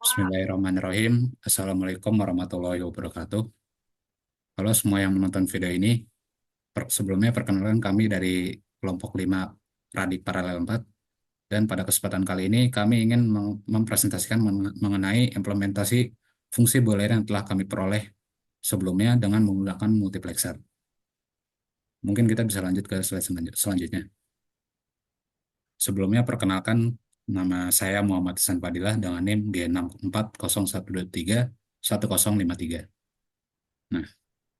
Bismillahirrahmanirrahim. Assalamualaikum warahmatullahi wabarakatuh. Halo semua yang menonton video ini. Sebelumnya perkenalkan kami dari kelompok 5 Radik Paralel 4. Dan pada kesempatan kali ini kami ingin mempresentasikan mengenai implementasi fungsi boolean yang telah kami peroleh sebelumnya dengan menggunakan multiplexer. Mungkin kita bisa lanjut ke slide selanjutnya. Sebelumnya perkenalkan, nama saya Muhammad Hasan Fadilah dengan NIM G6401231053. Nah,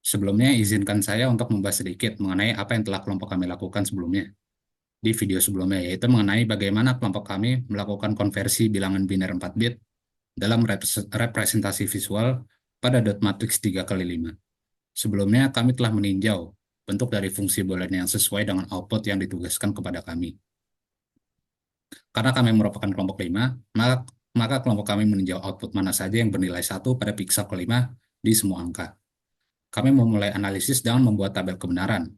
sebelumnya izinkan saya untuk membahas sedikit mengenai apa yang telah kelompok kami lakukan sebelumnya di video sebelumnya, yaitu mengenai bagaimana kelompok kami melakukan konversi bilangan biner 4 bit dalam representasi visual pada dot matrix 3x5. Sebelumnya kami telah meninjau bentuk dari fungsi boolean yang sesuai dengan output yang ditugaskan kepada kami. Karena kami merupakan kelompok 5, maka kelompok kami meninjau output mana saja yang bernilai 1 pada pixel kelima di semua angka. Kami memulai analisis dengan membuat tabel kebenaran,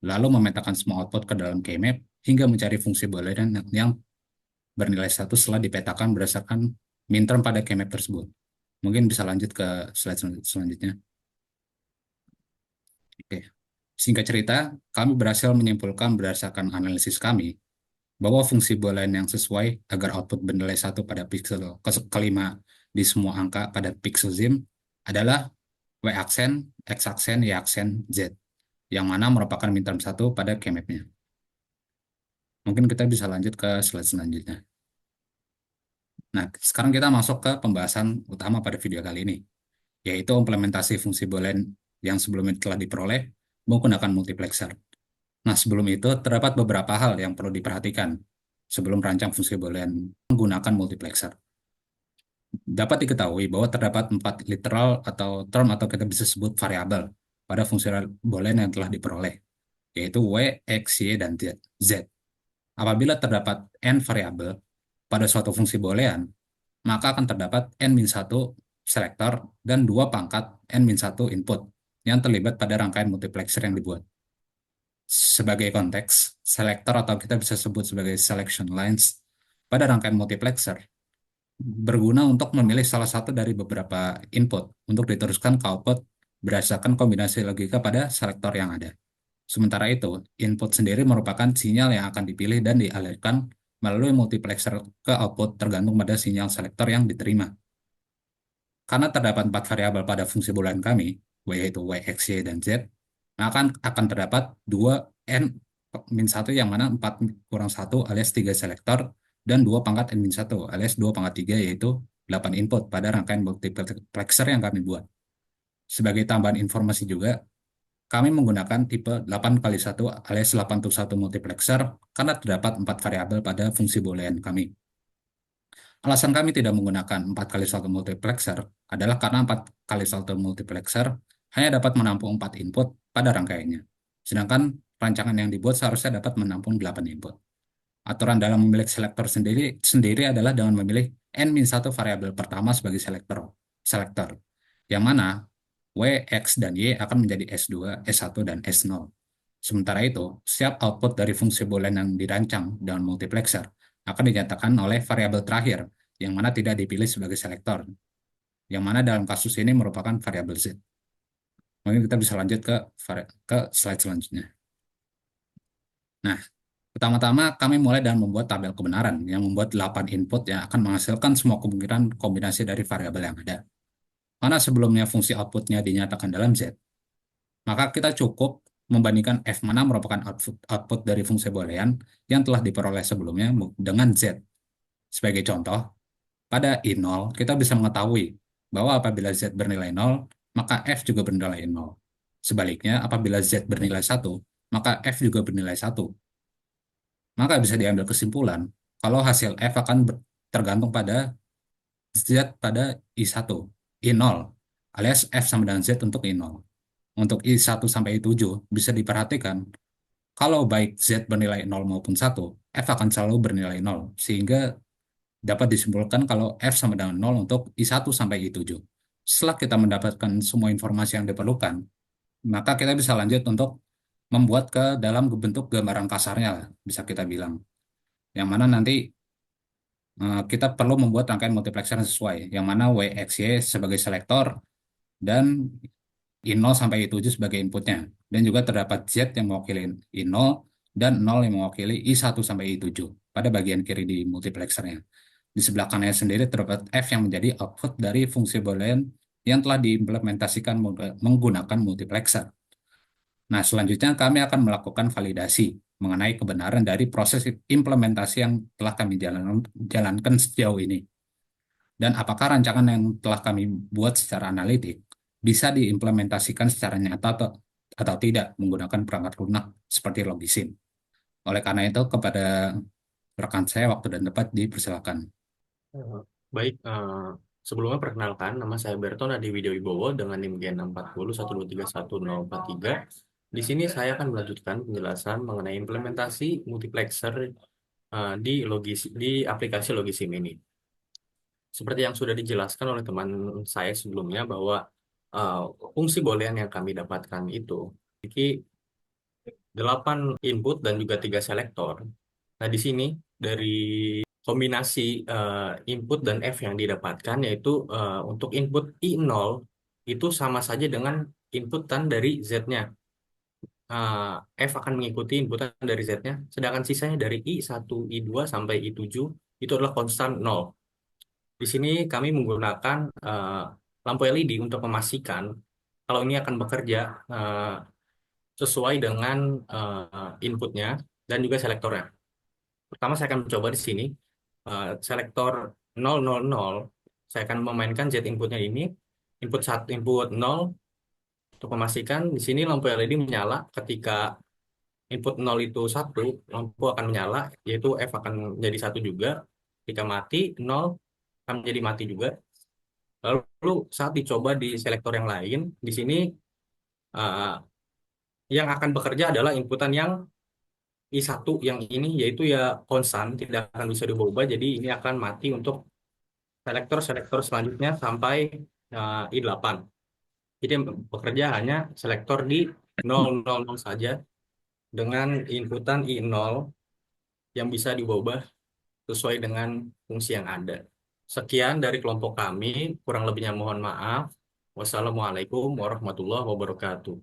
lalu memetakan semua output ke dalam keymap hingga mencari fungsi boolean yang bernilai 1 setelah dipetakan berdasarkan minterm pada keymap tersebut. Mungkin bisa lanjut ke slide selanjutnya. Oke. Singkat cerita, kami berhasil menyimpulkan berdasarkan analisis kami bahwa fungsi boolean yang sesuai agar output bernilai 1 pada pixel kelima di semua angka pada pixel zim adalah Y-aksen, X-aksen, Y-aksen, Z, yang mana merupakan minterm 1 pada keymap-nya. Mungkin kita bisa lanjut ke slide selanjutnya. Nah, sekarang kita masuk ke pembahasan utama pada video kali ini, yaitu implementasi fungsi boolean yang sebelumnya telah diperoleh menggunakan multiplexer. Nah, sebelum itu terdapat beberapa hal yang perlu diperhatikan sebelum rancang fungsi boolean menggunakan multiplexer. Dapat diketahui bahwa terdapat 4 literal atau term atau kita bisa sebut variabel pada fungsi boolean yang telah diperoleh, yaitu Y, X, Y, dan Z. Apabila terdapat n variabel pada suatu fungsi boolean, maka akan terdapat n-1 selektor dan 2 pangkat n-1 input yang terlibat pada rangkaian multiplexer yang dibuat. Sebagai konteks, selektor atau kita bisa sebut sebagai selection lines pada rangkaian multiplexer berguna untuk memilih salah satu dari beberapa input untuk diteruskan ke output berdasarkan kombinasi logika pada selektor yang ada. Sementara itu, input sendiri merupakan sinyal yang akan dipilih dan dialirkan melalui multiplexer ke output tergantung pada sinyal selektor yang diterima. Karena terdapat 4 variabel pada fungsi boolean kami, yaitu Y, X, Y, dan Z, maka akan terdapat 2 n-1 yang mana 4 kurang 1 alias 3 selektor dan 2 pangkat n-1 alias 2 pangkat 3 yaitu 8 input pada rangkaian multiplexer yang kami buat. Sebagai tambahan informasi juga, kami menggunakan tipe 8 kali 1 alias 81 multiplexer karena terdapat 4 variabel pada fungsi boolean kami. Alasan kami tidak menggunakan 4 kali 1 multiplexer adalah karena 4 kali 1 multiplexer hanya dapat menampung 4 input pada rangkaiannya. Sedangkan rancangan yang dibuat seharusnya dapat menampung 8 input. Aturan dalam memilih selektor sendiri adalah dengan memilih n-1 variabel pertama sebagai selektor, yang mana Y, X, dan Y akan menjadi S2, S1, dan S0. Sementara itu, setiap output dari fungsi boolean yang dirancang dengan multiplexer akan dinyatakan oleh variabel terakhir, yang mana tidak dipilih sebagai selektor, yang mana dalam kasus ini merupakan variabel Z. Mungkin kita bisa lanjut ke slide selanjutnya. Nah, pertama-tama kami mulai dengan membuat tabel kebenaran yang membuat 8 input yang akan menghasilkan semua kemungkinan kombinasi dari variabel yang ada. Karena sebelumnya fungsi outputnya dinyatakan dalam Z, maka kita cukup membandingkan F mana merupakan output dari fungsi boolean yang telah diperoleh sebelumnya dengan Z. Sebagai contoh, pada I0 kita bisa mengetahui bahwa apabila Z bernilai 0, maka F juga bernilai 0. Sebaliknya, apabila Z bernilai 1, maka F juga bernilai 1. Maka bisa diambil kesimpulan kalau hasil F akan tergantung pada Z pada I1, I0, alias F sama dengan Z untuk I0. Untuk I1 sampai I7 bisa diperhatikan kalau baik Z bernilai 0 maupun 1, F akan selalu bernilai 0, sehingga dapat disimpulkan kalau F sama dengan 0 untuk I1 sampai I7. Setelah kita mendapatkan semua informasi yang diperlukan, maka kita bisa lanjut untuk membuat ke dalam bentuk gambaran kasarnya, bisa kita bilang. Yang mana nanti kita perlu membuat rangkaian multiplexer yang sesuai, yang mana WXY sebagai selektor dan I0 sampai I7 sebagai inputnya. Dan juga terdapat Z yang mewakili I0 dan 0 yang mewakili I1 sampai I7 pada bagian kiri di multiplexernya. Di sebelah kanannya sendiri terdapat F yang menjadi output dari fungsi boolean yang telah diimplementasikan menggunakan multiplexer. Nah, selanjutnya kami akan melakukan validasi mengenai kebenaran dari proses implementasi yang telah kami jalankan sejauh ini. Dan apakah rancangan yang telah kami buat secara analitik bisa diimplementasikan secara nyata atau tidak menggunakan perangkat lunak seperti Logisim. Oleh karena itu, kepada rekan saya waktu dan tempat dipersilakan. Eh, Baik, sebelumnya perkenalkan, nama saya Berton Adi Widyo Wibowo dengan NIM Gen 40 1231043. Di sini saya akan melanjutkan penjelasan mengenai implementasi multiplexer di aplikasi Logisim ini. Seperti yang sudah dijelaskan oleh teman saya sebelumnya bahwa eh, fungsi boolean yang kami dapatkan itu memiliki 8 input dan juga 3 selektor. Nah, di sini dari kombinasi input dan F yang didapatkan yaitu untuk input I0 itu sama saja dengan inputan dari Z-nya. F akan mengikuti inputan dari Z-nya, sedangkan sisanya dari I1, I2 sampai I7 itu adalah konstan 0. Di sini kami menggunakan lampu LED untuk memastikan kalau ini akan bekerja sesuai dengan inputnya dan juga selektornya. Pertama saya akan mencoba di sini selektor 000. Saya akan memainkan Z inputnya ini, input 1, input 0 untuk memastikan di sini lampu LED menyala ketika input 0 itu 1, lampu akan menyala, yaitu F akan menjadi 1 juga. Ketika mati, 0 akan menjadi mati juga. Lalu saat dicoba di selektor yang lain, di sini uh, yang akan bekerja adalah inputan yang I1 yang ini, yaitu ya konstan, tidak akan bisa diubah. Jadi ini akan mati untuk selektor-selektor selanjutnya sampai I8. Jadi yang bekerja hanya selektor di 000 saja dengan inputan I0 yang bisa diubah sesuai dengan fungsi yang ada. Sekian dari kelompok kami, kurang lebihnya mohon maaf. Wassalamualaikum warahmatullahi wabarakatuh.